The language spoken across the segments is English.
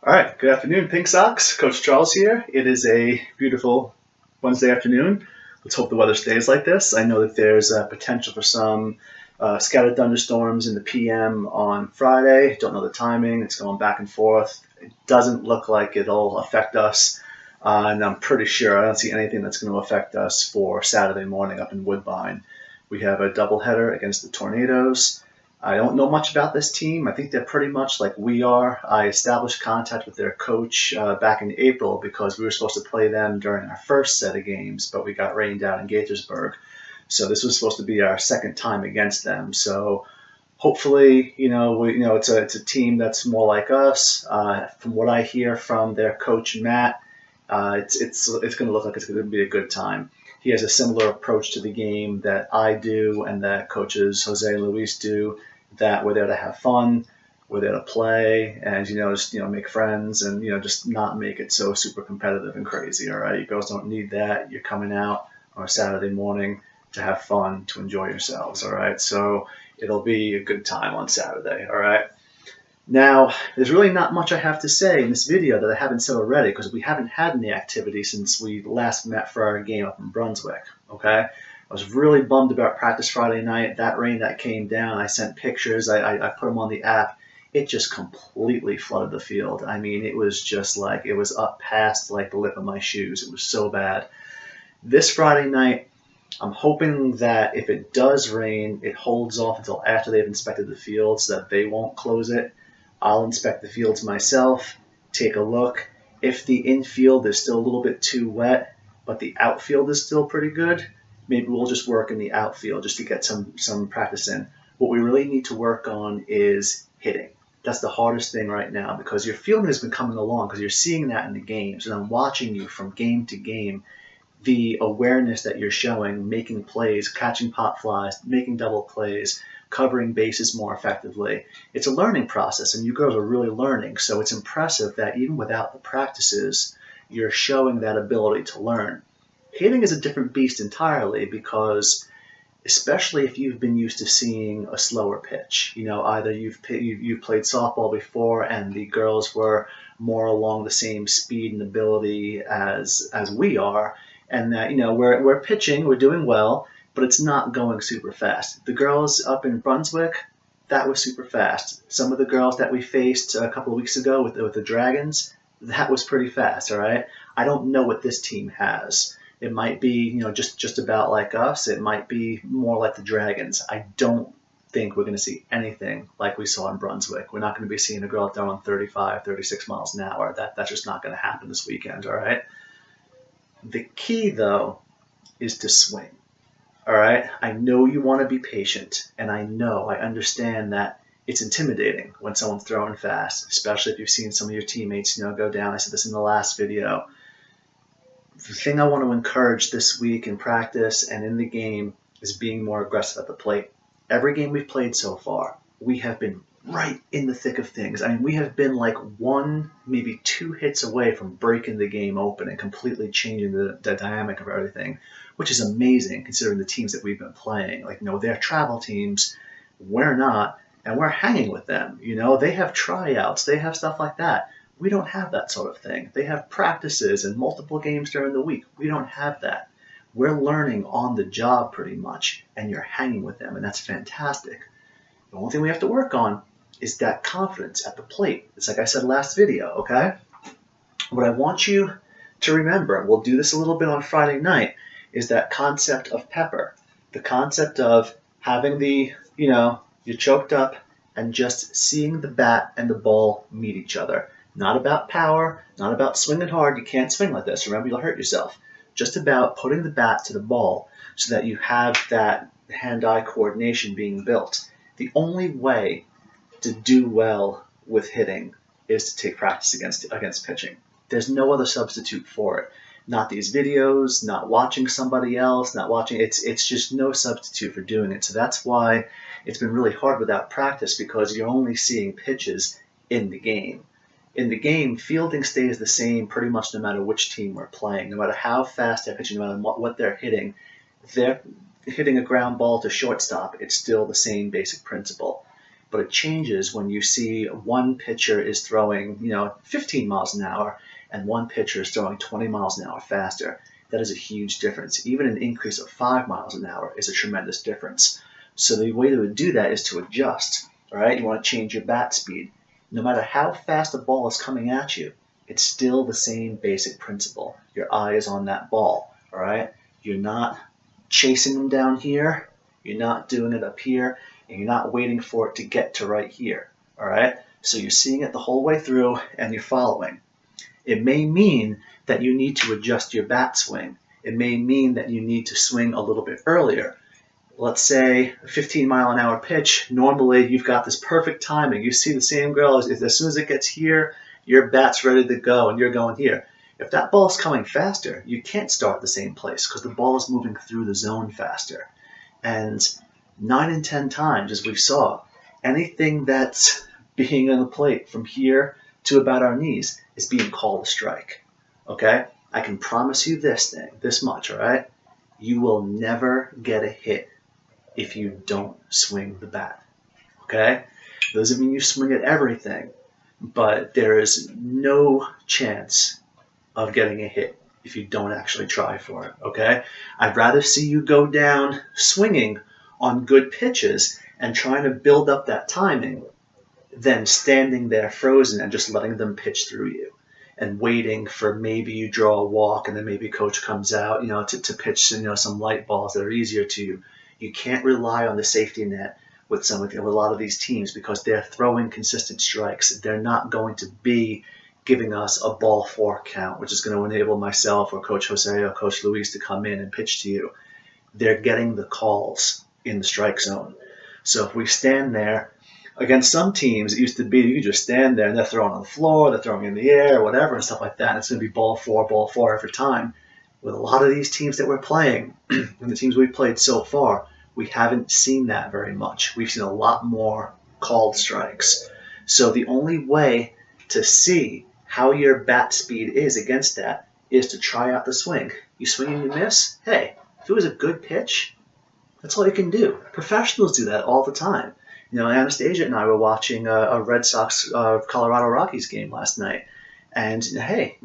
All right, good afternoon, Pink Sox. Coach Charles here. It is a beautiful Wednesday afternoon. Let's hope the weather stays like this. I know that there's potential for some scattered thunderstorms in the PM on Friday. Don't know the timing. It's going back and forth. It doesn't look like it'll affect us, and I'm pretty sure I don't see anything that's going to affect us for Saturday morning up in Woodbine. We have a doubleheader against the Tornadoes. I don't know much about this team. I think they're pretty much like we are. I established contact with their coach back in April because we were supposed to play them during our first set of games, but we got rained out in Gaithersburg. So this was supposed to be our second time against them. So hopefully, it's a team that's more like us. From what I hear from their coach Matt, it's going to look like it's going to be a good time. He has a similar approach to the game that I do and that coaches Jose and Luis do, that we're there to have fun, we're there to play, and just make friends, and just not make it so super competitive and crazy. All right, you girls don't need that. You're coming out on a Saturday morning to have fun, to enjoy yourselves. All right, so it'll be a good time on Saturday. All right. Now, there's really not much I have to say in this video that I haven't said already, because we haven't had any activity since we last met for our game up in Brunswick. Okay. I was really bummed about practice Friday night. That rain that came down, I sent pictures. I put them on the app. It just completely flooded the field. I mean, it was just like, it was up past like the lip of my shoes. It was so bad. This Friday night, I'm hoping that if it does rain, it holds off until after they've inspected the field so that they won't close it. I'll inspect the fields myself, take a look. If the infield is still a little bit too wet, but the outfield is still pretty good, maybe we'll just work in the outfield just to get some practice in. What we really need to work on is hitting. That's the hardest thing right now, because your fielding has been coming along, because you're seeing that in the games. And I'm watching you from game to game, the awareness that you're showing, making plays, catching pop flies, making double plays, covering bases more effectively. It's a learning process, and you girls are really learning. So it's impressive that even without the practices, you're showing that ability to learn. Hitting is a different beast entirely, because especially if you've been used to seeing a slower pitch, either you've played softball before and the girls were more along the same speed and ability as we are, and that we're pitching, we're doing well, but it's not going super fast. The girls up in Brunswick, that was super fast. Some of the girls that we faced a couple of weeks ago with the Dragons, that was pretty fast. All right, I don't know what this team has. It might be, just about like us. It might be more like the Dragons. I don't think we're going to see anything like we saw in Brunswick. We're not going to be seeing a girl out there on 35, 36 miles an hour. That's just not going to happen this weekend, all right? The key, though, is to swing, all right? I know you want to be patient, and I understand that it's intimidating when someone's throwing fast, especially if you've seen some of your teammates, go down. I said this in the last video. The thing I want to encourage this week in practice and in the game is being more aggressive at the plate. Every game we've played so far, we have been right in the thick of things. I mean, we have been like one, maybe two hits away from breaking the game open and completely changing the dynamic of everything, which is amazing considering the teams that we've been playing. Like, they're travel teams, we're not, and we're hanging with them. They have tryouts, they have stuff like that. We don't have that sort of thing. They have practices and multiple games during the week. We don't have that. We're learning on the job pretty much, and you're hanging with them, and that's fantastic. The only thing we have to work on is that confidence at the plate. It's like I said last video, okay? What I want you to remember, and we'll do this a little bit on Friday night, is that concept of pepper. The concept of having you're choked up and just seeing the bat and the ball meet each other. Not about power, not about swinging hard. You can't swing like this. Remember, you'll hurt yourself. Just about putting the bat to the ball so that you have that hand-eye coordination being built. The only way to do well with hitting is to take practice against pitching. There's no other substitute for it. Not these videos, not watching somebody else, not watching. It's just no substitute for doing it. So that's why it's been really hard without practice, because you're only seeing pitches in the game. In the game, fielding stays the same pretty much no matter which team we're playing. No matter how fast they're pitching, no matter what they're hitting a ground ball to shortstop, it's still the same basic principle. but it changes when you see one pitcher is throwing, 15 miles an hour and one pitcher is throwing 20 miles an hour faster. That is a huge difference. Even an increase of 5 miles an hour is a tremendous difference. So the way to do that is to adjust, all right? You want to change your bat speed. No matter how fast the ball is coming at you, it's still the same basic principle. Your eye is on that ball, all right? You're not chasing them down here. You're not doing it up here, and you're not waiting for it to get to right here, all right? So you're seeing it the whole way through, and you're following. It may mean that you need to adjust your bat swing. It may mean that you need to swing a little bit earlier. Let's say a 15-mile-an-hour pitch, normally you've got this perfect timing. You see the same girl, as soon as it gets here, your bat's ready to go, and you're going here. If that ball's coming faster, you can't start at the same place because the ball is moving through the zone faster. And 9 in 10 times, as we saw, anything that's being on the plate from here to about our knees is being called a strike. Okay? I can promise you this much, all right? You will never get a hit if you don't swing the bat. Okay? Doesn't mean you swing at everything, but there is no chance of getting a hit if you don't actually try for it, okay? I'd rather see you go down swinging on good pitches and trying to build up that timing than standing there frozen and just letting them pitch through you and waiting for maybe you draw a walk and then maybe coach comes out, to pitch, some light balls that are easier to you. You can't rely on the safety net with a lot of these teams because they're throwing consistent strikes. They're not going to be giving us a ball 4 count, which is going to enable myself or Coach Jose or Coach Luis to come in and pitch to you. They're getting the calls in the strike zone. So if we stand there, against some teams, it used to be you just stand there and they're throwing on the floor, they're throwing in the air, whatever, and stuff like that. And it's going to be ball 4 every time. With a lot of these teams that we're playing, and the teams we've played so far, we haven't seen that very much. We've seen a lot more called strikes. So the only way to see how your bat speed is against that is to try out the swing. You swing and you miss? Hey, if it was a good pitch, that's all you can do. Professionals do that all the time. Anastasia and I were watching a Red Sox Colorado Rockies game last night, and hey,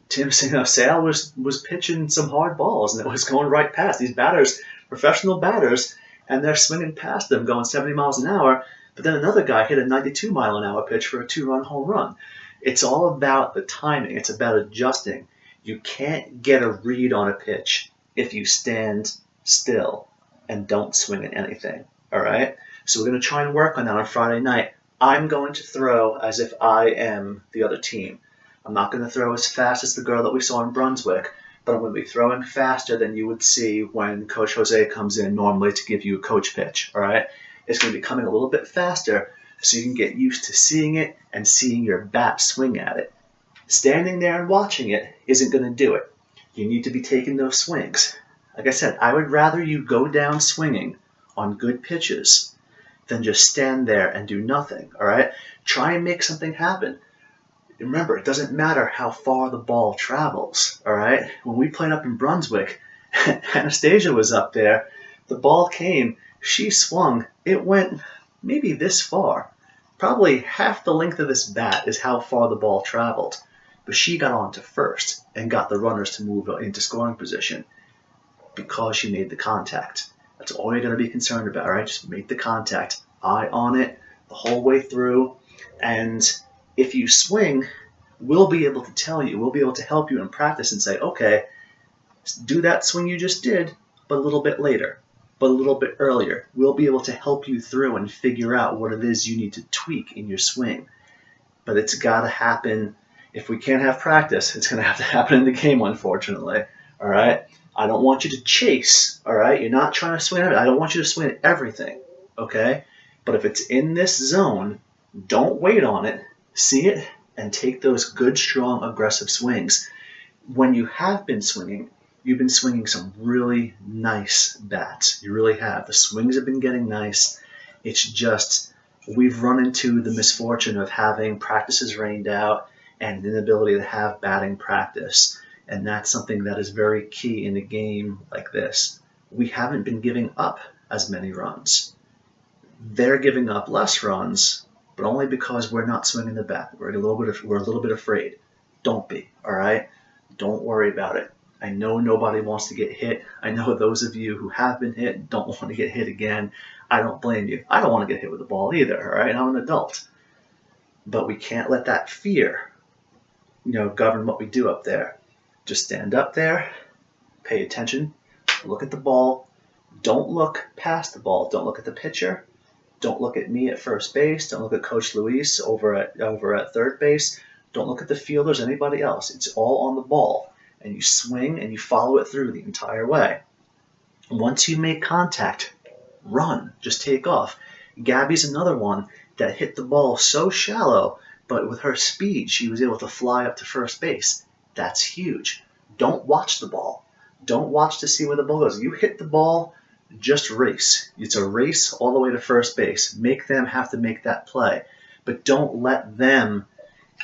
Tim Sale was pitching some hard balls, and it was going right past these batters, professional batters, and they're swinging past them, going 70 miles an hour. But then another guy hit a 92-mile-an-hour pitch for a 2-run home run. It's all about the timing. It's about adjusting. You can't get a read on a pitch if you stand still and don't swing at anything. All right? So we're going to try and work on that on Friday night. I'm going to throw as if I am the other team. I'm not going to throw as fast as the girl that we saw in Brunswick, but I'm going to be throwing faster than you would see when Coach Jose comes in normally to give you a coach pitch. All right? It's going to be coming a little bit faster so you can get used to seeing it and seeing your bat swing at it. Standing there and watching it isn't going to do it. You need to be taking those swings. Like I said, I would rather you go down swinging on good pitches than just stand there and do nothing, all right? Try and make something happen. Remember, it doesn't matter how far the ball travels, all right? When we played up in Brunswick, Anastasia was up there. The ball came. She swung. It went maybe this far. Probably half the length of this bat is how far the ball traveled. But she got on to first and got the runners to move into scoring position because she made the contact. That's all you're going to be concerned about, right? Just make the contact, eye on it the whole way through. And if you swing, we'll be able to tell you, we'll be able to help you in practice and say, okay, do that swing you just did, but a little bit later, but a little bit earlier. We'll be able to help you through and figure out what it is you need to tweak in your swing. But it's got to happen. If we can't have practice, it's going to have to happen in the game, unfortunately. All right? I don't want you to chase, all right? You're not trying to swing at it. I don't want you to swing at everything, okay? But if it's in this zone, don't wait on it. See it and take those good, strong, aggressive swings. When you have been swinging, you've been swinging some really nice bats. You really have. The swings have been getting nice. It's just we've run into the misfortune of having practices rained out and an inability to have batting practice. And that's something that is very key in a game like this. We haven't been giving up as many runs. they're giving up less runs, but only because we're not swinging the bat. We're a little bit afraid. Don't be, all right? Don't worry about it. I know nobody wants to get hit. I know those of you who have been hit don't want to get hit again. I don't blame you. I don't want to get hit with a ball either, all right? I'm an adult. But we can't let that fear, govern what we do up there. Just stand up there, pay attention, look at the ball. Don't look past the ball. Don't look at the pitcher. Don't look at me at first base. Don't look at Coach Luis over at third base. Don't look at the fielders, anybody else. It's all on the ball. And you swing and you follow it through the entire way. Once you make contact, run. Just take off. Gabby's another one that hit the ball so shallow, but with her speed, she was able to fly up to first base. That's huge. Don't watch the ball. Don't watch to see where the ball goes. You hit the ball, just race. It's a race all the way to first base. Make them have to make that play. But don't let them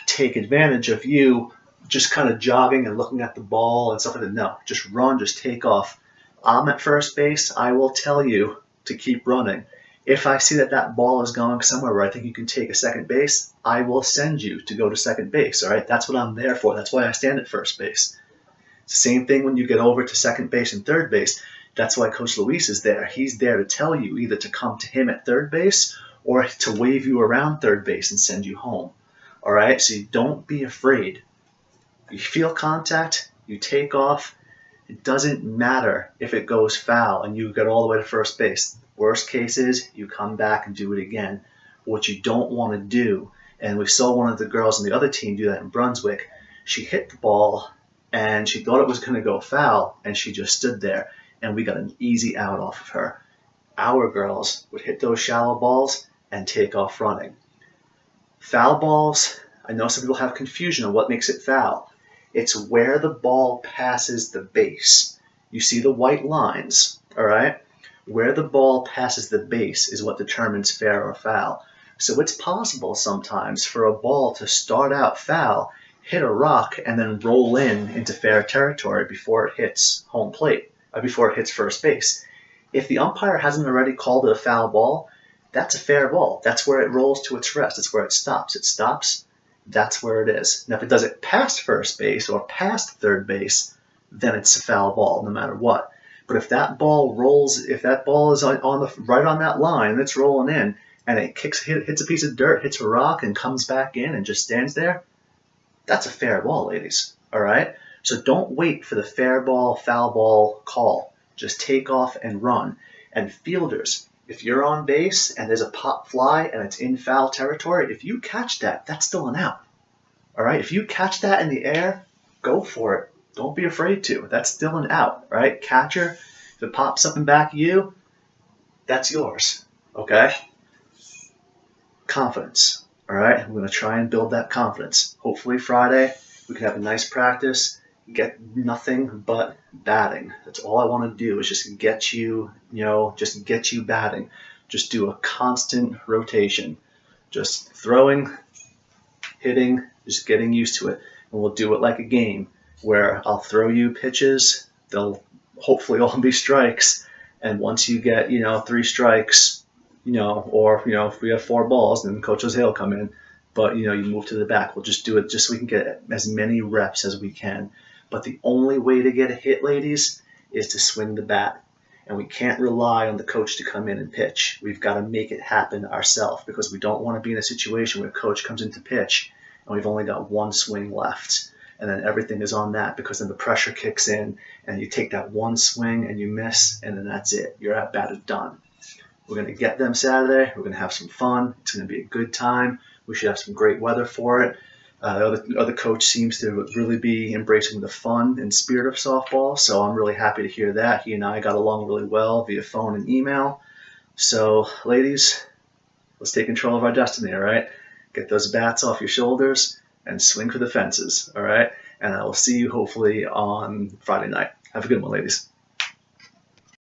take advantage of you just kind of jogging and looking at the ball and stuff like that. No, just run, just take off. I'm at first base. I will tell you to keep running. If I see that ball is going somewhere where I think you can take a second base, I will send you to go to second base, all right? That's what I'm there for. That's why I stand at first base. Same thing when you get over to second base and third base. That's why Coach Luis is there. He's there to tell you either to come to him at third base or to wave you around third base and send you home. All right? So don't be afraid. You feel contact, you take off. It doesn't matter if it goes foul and you get all the way to first base. Worst case is you come back and do it again. What you don't want to do, and we saw one of the girls on the other team do that in Brunswick, she hit the ball and she thought it was going to go foul, and she just stood there, and we got an easy out off of her. Our girls would hit those shallow balls and take off running. Foul balls, I know some people have confusion on what makes it foul. It's where the ball passes the base. You see the white lines, all right? Where the ball passes the base is what determines fair or foul. So it's possible sometimes for a ball to start out foul, hit a rock, and then roll into fair territory before it hits home plate, or before it hits first base. If the umpire hasn't already called it a foul ball, that's a fair ball. That's where it rolls to its rest. It's where it stops. It stops. That's where it is. Now, if it does it past first base or past third base, then it's a foul ball no matter what. But if that ball rolls, if that ball is right on that line and it's rolling in, and it hits a piece of dirt, hits a rock, and comes back in and just stands there, that's a fair ball, ladies. All right? So don't wait for the fair ball, foul ball call. Just take off and run. And fielders, if you're on base and there's a pop fly and it's in foul territory, if you catch that, that's still an out. All right? If you catch that in the air, go for it. Don't be afraid to. That's still an out. All right? Catcher, if it pops up in back of you, that's yours. Okay? Confidence. All right? I'm going to try and build that confidence. Hopefully Friday we can have a nice practice, get nothing but batting. That's all I want to do is just get you, just get you batting. Just do a constant rotation. Just throwing, hitting, just getting used to it. And we'll do it like a game where I'll throw you pitches. They'll hopefully all be strikes. And once you get, 3 strikes, or, if we have 4 balls, then Coach Jose will come in. But, you move to the back. We'll just do it just so we can get as many reps as we can. But the only way to get a hit, ladies, is to swing the bat. And we can't rely on the coach to come in and pitch. We've got to make it happen ourselves because we don't want to be in a situation where coach comes in to pitch and we've only got 1 swing left. And then everything is on that because then the pressure kicks in and you take that 1 swing and you miss and then that's it. Your at bat is done. We're going to get them Saturday. We're going to have some fun. It's going to be a good time. We should have some great weather for it. The other coach seems to really be embracing the fun and spirit of softball, so I'm really happy to hear that. He and I got along really well via phone and email. So, ladies, let's take control of our destiny, all right? Get those bats off your shoulders and swing for the fences, all right? And I will see you hopefully on Friday night. Have a good one, ladies.